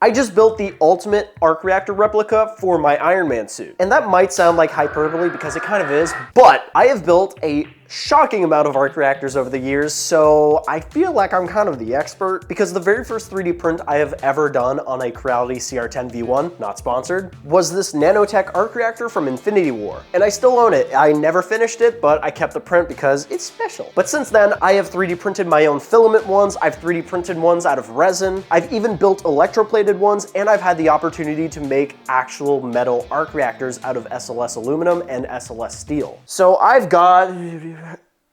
I just built the ultimate arc reactor replica for my Iron Man suit. And that might sound like hyperbole because it kind of is, but I have built a shocking amount of arc reactors over the years, so I feel like I'm kind of the expert because the very first 3D print I have ever done on a Creality CR10 V1, not sponsored, was this nanotech arc reactor from Infinity War. And I still own it. I never finished it, but I kept the print because it's special. But since then, I have 3D printed my own filament ones, I've 3D printed ones out of resin, I've even built electroplated ones, and I've had the opportunity to make actual metal arc reactors out of SLS aluminum and SLS steel. So I've got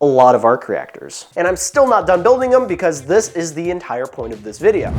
a lot of arc reactors. And I'm still not done building them because this is the entire point of this video.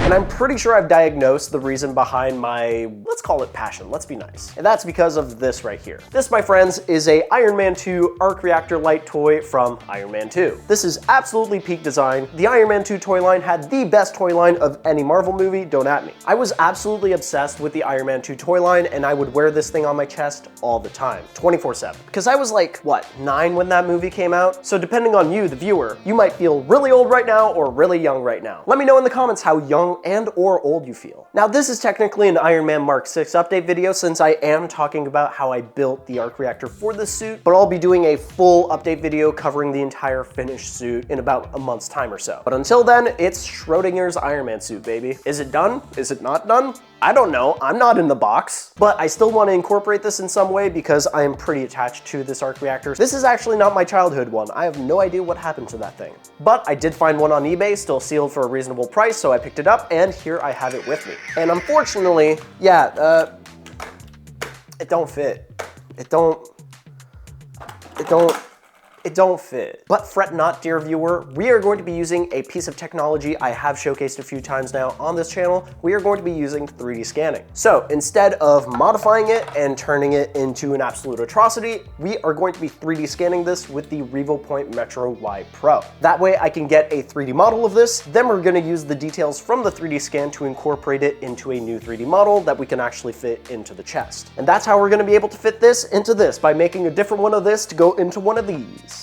And I'm pretty sure I've diagnosed the reason behind my, let's call it passion, let's be nice. And that's because of this right here. This, my friends, is a Iron Man 2 arc reactor light toy from Iron Man 2. This is absolutely peak design. The Iron Man 2 toy line had the best toy line of any Marvel movie, don't at me. I was absolutely obsessed with the Iron Man 2 toy line, and I would wear this thing on my chest all the time, 24/7. Because I was like, what, 9 when that movie came out? So depending on you, the viewer, you might feel really old right now or really young right now. Let me know in the comments how young and or old you feel. Now this is technically an Iron Man Mark 6 update video since I am talking about how I built the arc reactor for this suit, but I'll be doing a full update video covering the entire finished suit in about a month's time or so. But until then, it's Schrodinger's Iron Man suit, baby. Is it done? Is it not done? I don't know, I'm not in the box, but I still want to incorporate this in some way because I am pretty attached to this arc reactor. This is actually not my childhood one. I have no idea what happened to that thing. But I did find one on eBay, still sealed for a reasonable price, so I picked it up and here I have it with me. And unfortunately, yeah, it don't fit. It don't fit. But fret not, dear viewer, we are going to be using a piece of technology I have showcased a few times now on this channel. We are going to be using 3D scanning. So instead of modifying it and turning it into an absolute atrocity, we are going to be 3D scanning this with the Revopoint MetroY Pro. That way I can get a 3D model of this, then we're going to use the details from the 3D scan to incorporate it into a new 3D model that we can actually fit into the chest. And that's how we're going to be able to fit this into this, by making a different one of this to go into one of these.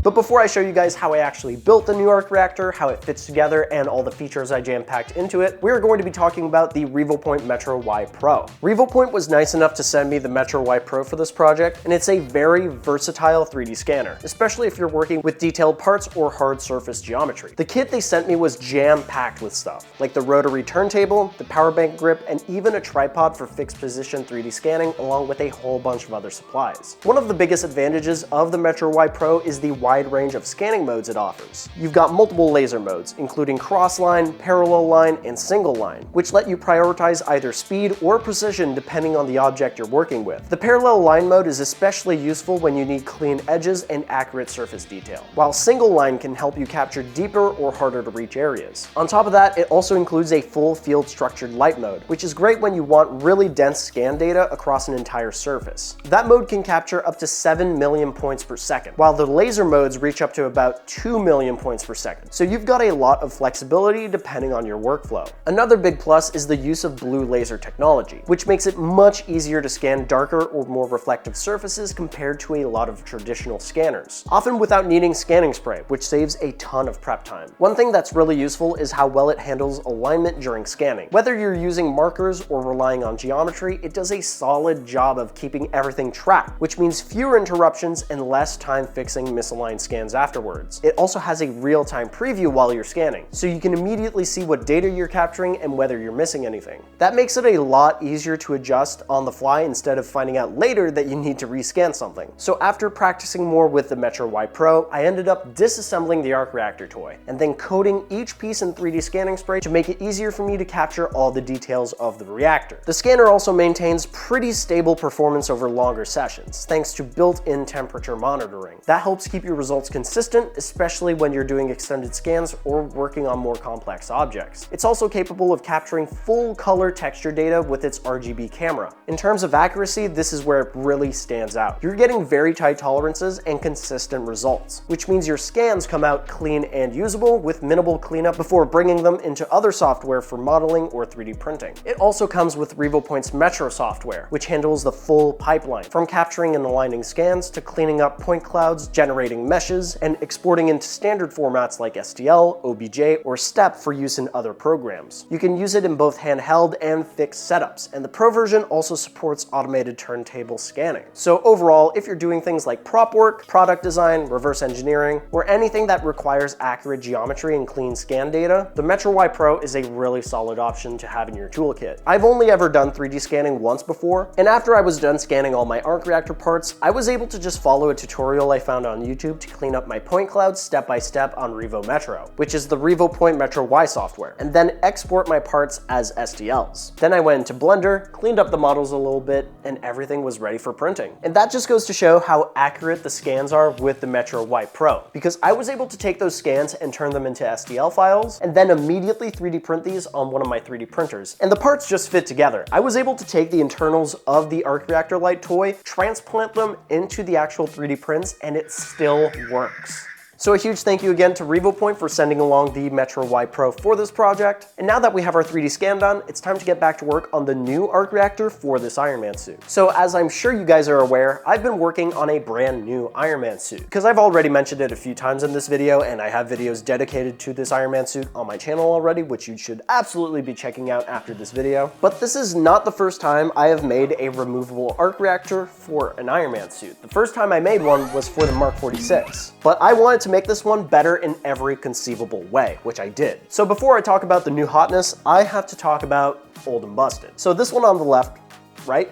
But before I show you guys how I actually built the new arc reactor, how it fits together, and all the features I jam-packed into it, we're going to be talking about the Revopoint MetroY Pro. Revopoint was nice enough to send me the MetroY Pro for this project, and it's a very versatile 3D scanner, especially if you're working with detailed parts or hard surface geometry. The kit they sent me was jam-packed with stuff, like the rotary turntable, the power bank grip, and even a tripod for fixed position 3D scanning, along with a whole bunch of other supplies. One of the biggest advantages of the MetroY Pro is the wide range of scanning modes it offers. You've got multiple laser modes, including cross-line, parallel line, and single line, which let you prioritize either speed or precision depending on the object you're working with. The parallel line mode is especially useful when you need clean edges and accurate surface detail, while single line can help you capture deeper or harder to reach areas. On top of that, it also includes a full field structured light mode, which is great when you want really dense scan data across an entire surface. That mode can capture up to 7 million points per second, while the laser mode reach up to about 2 million points per second. So you've got a lot of flexibility depending on your workflow. Another big plus is the use of blue laser technology, which makes it much easier to scan darker or more reflective surfaces compared to a lot of traditional scanners, often without needing scanning spray, which saves a ton of prep time. One thing that's really useful is how well it handles alignment during scanning. Whether you're using markers or relying on geometry, it does a solid job of keeping everything tracked, which means fewer interruptions and less time fixing misaligned scans afterwards. It also has a real-time preview while you're scanning, so you can immediately see what data you're capturing and whether you're missing anything. That makes it a lot easier to adjust on the fly instead of finding out later that you need to rescan something. So after practicing more with the MetroY Pro, I ended up disassembling the arc reactor toy and then coating each piece in 3D scanning spray to make it easier for me to capture all the details of the reactor. The scanner also maintains pretty stable performance over longer sessions, thanks to built-in temperature monitoring. That helps keep your results consistent, especially when you're doing extended scans or working on more complex objects. It's also capable of capturing full color texture data with its RGB camera. In terms of accuracy, this is where it really stands out. You're getting very tight tolerances and consistent results, which means your scans come out clean and usable with minimal cleanup before bringing them into other software for modeling or 3D printing. It also comes with Revopoint's Metro software, which handles the full pipeline, from capturing and aligning scans to cleaning up point clouds, generating importing meshes, and exporting into standard formats like STL, OBJ, or STEP for use in other programs. You can use it in both handheld and fixed setups, and the Pro version also supports automated turntable scanning. So overall, if you're doing things like prop work, product design, reverse engineering, or anything that requires accurate geometry and clean scan data, the MetroY Pro is a really solid option to have in your toolkit. I've only ever done 3D scanning once before, and after I was done scanning all my arc reactor parts, I was able to just follow a tutorial I found on YouTube to clean up my point clouds step by step on Revo Metro, which is the Revopoint MetroY software, and then export my parts as STLs. Then I went into Blender, cleaned up the models a little bit, and everything was ready for printing. And that just goes to show how accurate the scans are with the MetroY Pro, because I was able to take those scans and turn them into STL files, and then immediately 3D print these on one of my 3D printers. And the parts just fit together. I was able to take the internals of the arc reactor light toy, transplant them into the actual 3D prints, and it still works. So a huge thank you again to Revopoint for sending along the MetroY Pro for this project. And now that we have our 3D scan done, it's time to get back to work on the new arc reactor for this Iron Man suit. So as I'm sure you guys are aware, I've been working on a brand new Iron Man suit, because I've already mentioned it a few times in this video, and I have videos dedicated to this Iron Man suit on my channel already, which you should absolutely be checking out after this video. But this is not the first time I have made a removable arc reactor for an Iron Man suit. The first time I made one was for the Mark 46, but I wanted to make this one better in every conceivable way, which I did. So before I talk about the new hotness, I have to talk about old and busted. So this one on the left, right?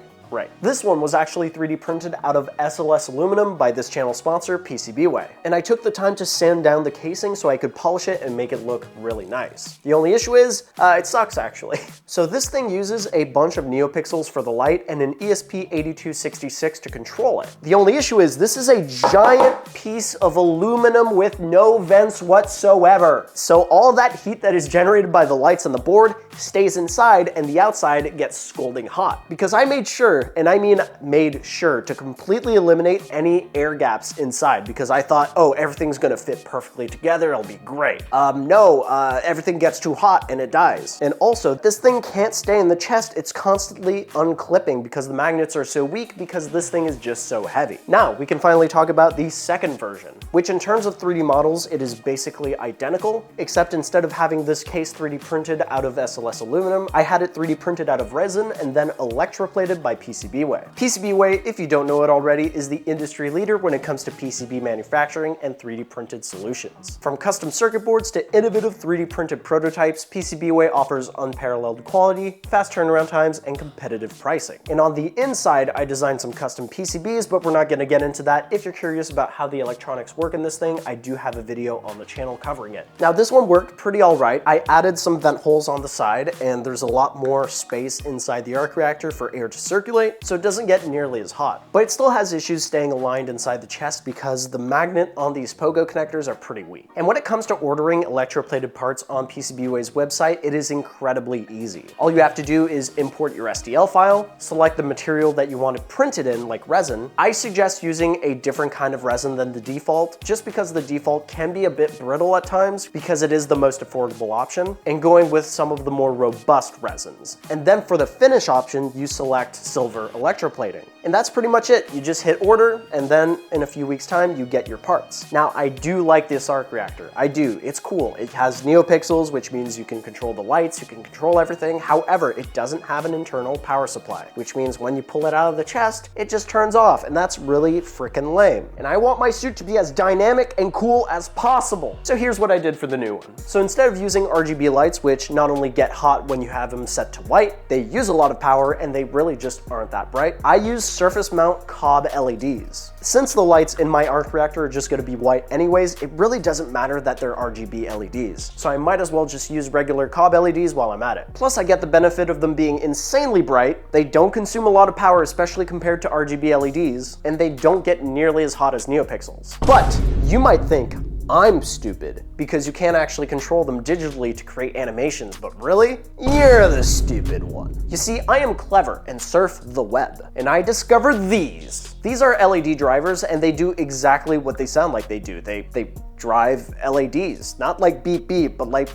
This one was actually 3D printed out of SLS aluminum by this channel sponsor, PCBWAY. And I took the time to sand down the casing so I could polish it and make it look really nice. The only issue is, it sucks actually. So this thing uses a bunch of NeoPixels for the light and an ESP8266 to control it. The only issue is this is a giant piece of aluminum with no vents whatsoever. So all that heat that is generated by the lights on the board stays inside, and the outside gets scalding hot. Because I made sure, and I mean made sure, to completely eliminate any air gaps inside, because I thought, oh, everything's gonna fit perfectly together, it'll be great. Everything gets too hot and it dies. And also, this thing can't stay in the chest, it's constantly unclipping because the magnets are so weak, because this thing is just so heavy. Now, we can finally talk about the second version, which in terms of 3D models, it is basically identical, except instead of having this case 3D printed out of SLS aluminum, I had it 3D printed out of resin and then electroplated by PCBWAY. PCBWAY, if you don't know it already, is the industry leader when it comes to PCB manufacturing and 3D printed solutions. From custom circuit boards to innovative 3D printed prototypes, PCBWAY offers unparalleled quality, fast turnaround times, and competitive pricing. And on the inside, I designed some custom PCBs, but we're not going to get into that. If you're curious about how the electronics work in this thing, I do have a video on the channel covering it. Now, this one worked pretty all right. I added some vent holes on the side, and there's a lot more space inside the arc reactor for air to circulate, so it doesn't get nearly as hot. But it still has issues staying aligned inside the chest because the magnet on these pogo connectors are pretty weak. And when it comes to ordering electroplated parts on PCBWAY's website, it is incredibly easy. All you have to do is import your STL file, select the material that you want it printed in, like resin. I suggest using a different kind of resin than the default, just because the default can be a bit brittle at times, because it is the most affordable option, and going with some of the more robust resins. And then for the finish option, you select silver electroplating. And that's pretty much it. You just hit order, and then in a few weeks' time, you get your parts. Now, I do like this arc reactor. I do. It's cool. It has NeoPixels, which means you can control the lights, you can control everything. However, it doesn't have an internal power supply, which means when you pull it out of the chest, it just turns off, and that's really freaking lame. And I want my suit to be as dynamic and cool as possible. So here's what I did for the new one. So instead of using RGB lights, which not only get hot when you have them set to white, they use a lot of power and they really just aren't that bright, I use surface mount cob LEDs. Since the lights in my arc reactor are just going to be white anyways, it really doesn't matter that they're RGB LEDs. So I might as well just use regular cob LEDs while I'm at it. Plus I get the benefit of them being insanely bright, they don't consume a lot of power especially compared to RGB LEDs, and they don't get nearly as hot as NeoPixels. But you might think I'm stupid because you can't actually control them digitally to create animations, but really? You're the stupid one. You see, I am clever and surf the web, and I discovered these. These are LED drivers, and they do exactly what they sound like they do. They drive LEDs, not like beep beep, but like,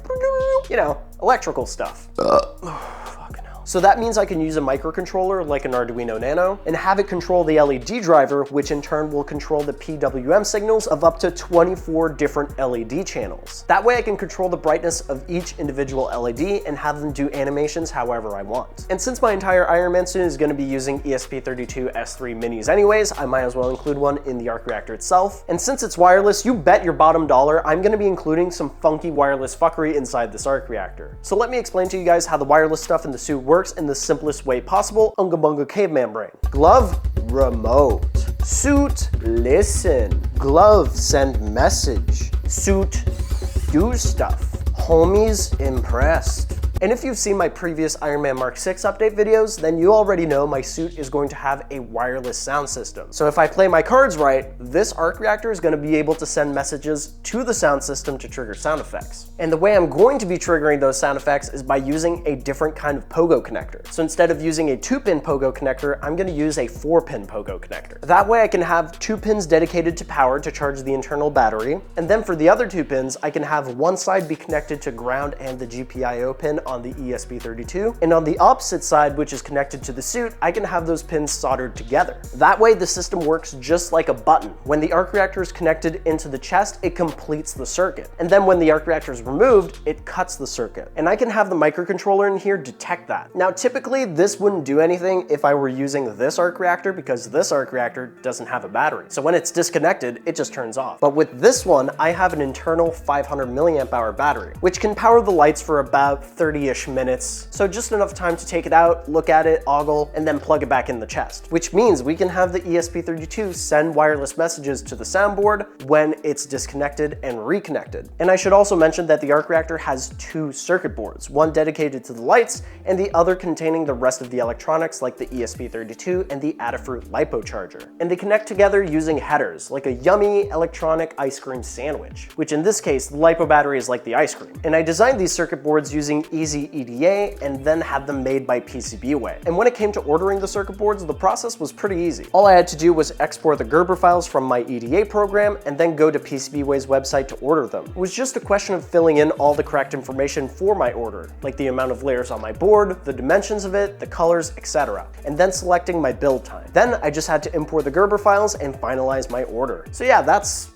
you know, electrical stuff. Fucking hell. So that means I can use a microcontroller like an Arduino Nano and have it control the LED driver, which in turn will control the PWM signals of up to 24 different LED channels. That way I can control the brightness of each individual LED and have them do animations however I want. And since my entire Iron Man suit is going to be using ESP32 S3 minis anyways, I might as well include one in the arc reactor itself. And since it's wireless, you bet your bottom dollar I'm going to be including some funky wireless fuckery inside this arc reactor. So let me explain to you guys how the wireless stuff in the suit works in the simplest way possible, Unga Bunga caveman brain. Glove, remote. Suit, listen. Glove, send message. Suit, do stuff. Homies, impressed. And if you've seen my previous Iron Man Mark 6 update videos, then you already know my suit is going to have a wireless sound system. So if I play my cards right, this arc reactor is going to be able to send messages to the sound system to trigger sound effects. And the way I'm going to be triggering those sound effects is by using a different kind of pogo connector. So instead of using a 2-pin pogo connector, I'm going to use a 4-pin pogo connector. That way I can have 2 pins dedicated to power to charge the internal battery. And then for the other 2 pins, I can have one side be connected to ground and the GPIO pin on the ESP32, and on the opposite side, which is connected to the suit, I can have those pins soldered together. That way the system works just like a button. When the arc reactor is connected into the chest, it completes the circuit. And then when the arc reactor is removed, it cuts the circuit. And I can have the microcontroller in here detect that. Now typically this wouldn't do anything if I were using this arc reactor, because this arc reactor doesn't have a battery. So when it's disconnected, it just turns off. But with this one, I have an internal 500 milliamp hour battery, which can power the lights for about 30-ish minutes, so just enough time to take it out, look at it, ogle, and then plug it back in the chest. Which means we can have the ESP32 send wireless messages to the soundboard when it's disconnected and reconnected. And I should also mention that the arc reactor has 2 circuit boards, one dedicated to the lights and the other containing the rest of the electronics like the ESP32 and the Adafruit LiPo charger. And they connect together using headers, like a yummy electronic ice cream sandwich, which in this case, the LiPo battery is like the ice cream. And I designed these circuit boards using easy EDA and then had them made by PCBWAY. And when it came to ordering the circuit boards, the process was pretty easy. All I had to do was export the Gerber files from my EDA program and then go to PCBWAY's website to order them. It was just a question of filling in all the correct information for my order, like the amount of layers on my board, the dimensions of it, the colors, etc. And then selecting my build time. Then I just had to import the Gerber files and finalize my order. So yeah, that's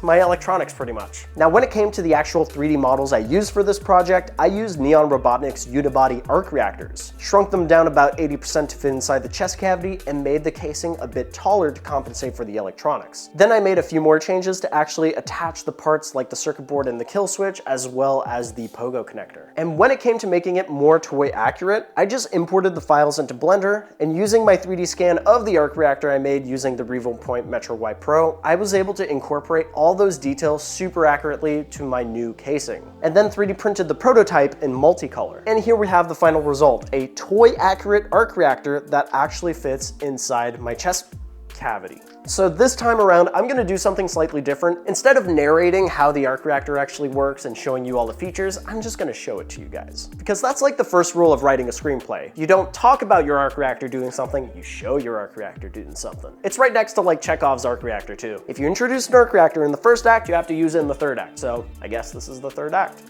my electronics pretty much. Now when it came to the actual 3D models I used for this project, I used Neon Robotnik's Unibody arc reactors, shrunk them down about 80% to fit inside the chest cavity, and made the casing a bit taller to compensate for the electronics. Then I made a few more changes to actually attach the parts like the circuit board and the kill switch, as well as the pogo connector. And when it came to making it more toy accurate, I just imported the files into Blender, and using my 3D scan of the arc reactor I made using the Revopoint MetroY Pro, I was able to incorporate all those details super accurately to my new casing. And then 3D printed the prototype in multicolor. And here we have the final result, a toy accurate arc reactor that actually fits inside my chest cavity. So this time around, I'm gonna do something slightly different. Instead of narrating how the arc reactor actually works and showing you all the features, I'm just gonna show it to you guys. Because that's like the first rule of writing a screenplay. You don't talk about your arc reactor doing something, you show your arc reactor doing something. It's right next to like Chekhov's arc reactor too. If you introduce an arc reactor in the first act, you have to use it in the third act. So I guess this is the third act.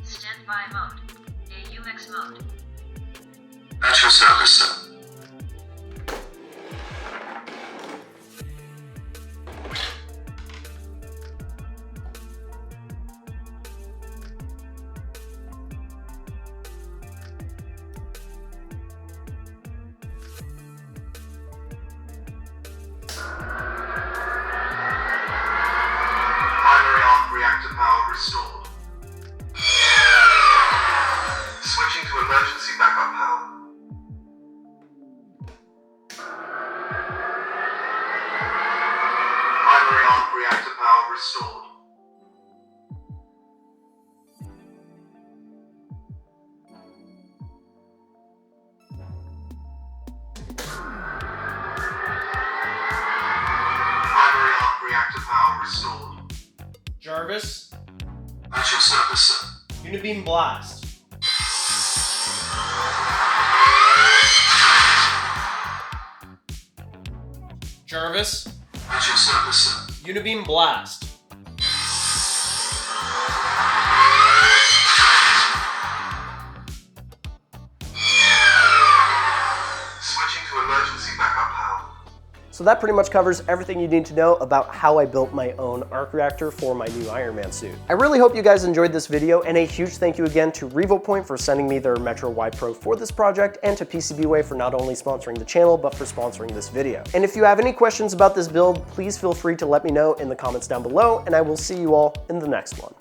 Standby mode. AUX mode. At your service, sir. Reactor power restored. Switching to emergency backup power. Primary arc reactor power restored. Primary arc reactor power restored. Jarvis, At your service, sir. Unibeam blast. Jarvis, At your service, sir. Unibeam blast. So that pretty much covers everything you need to know about how I built my own arc reactor for my new Iron Man suit. I really hope you guys enjoyed this video, and a huge thank you again to Revopoint for sending me their MetroY Pro for this project, and to PCBWAY for not only sponsoring the channel, but for sponsoring this video. And if you have any questions about this build, please feel free to let me know in the comments down below, and I will see you all in the next one.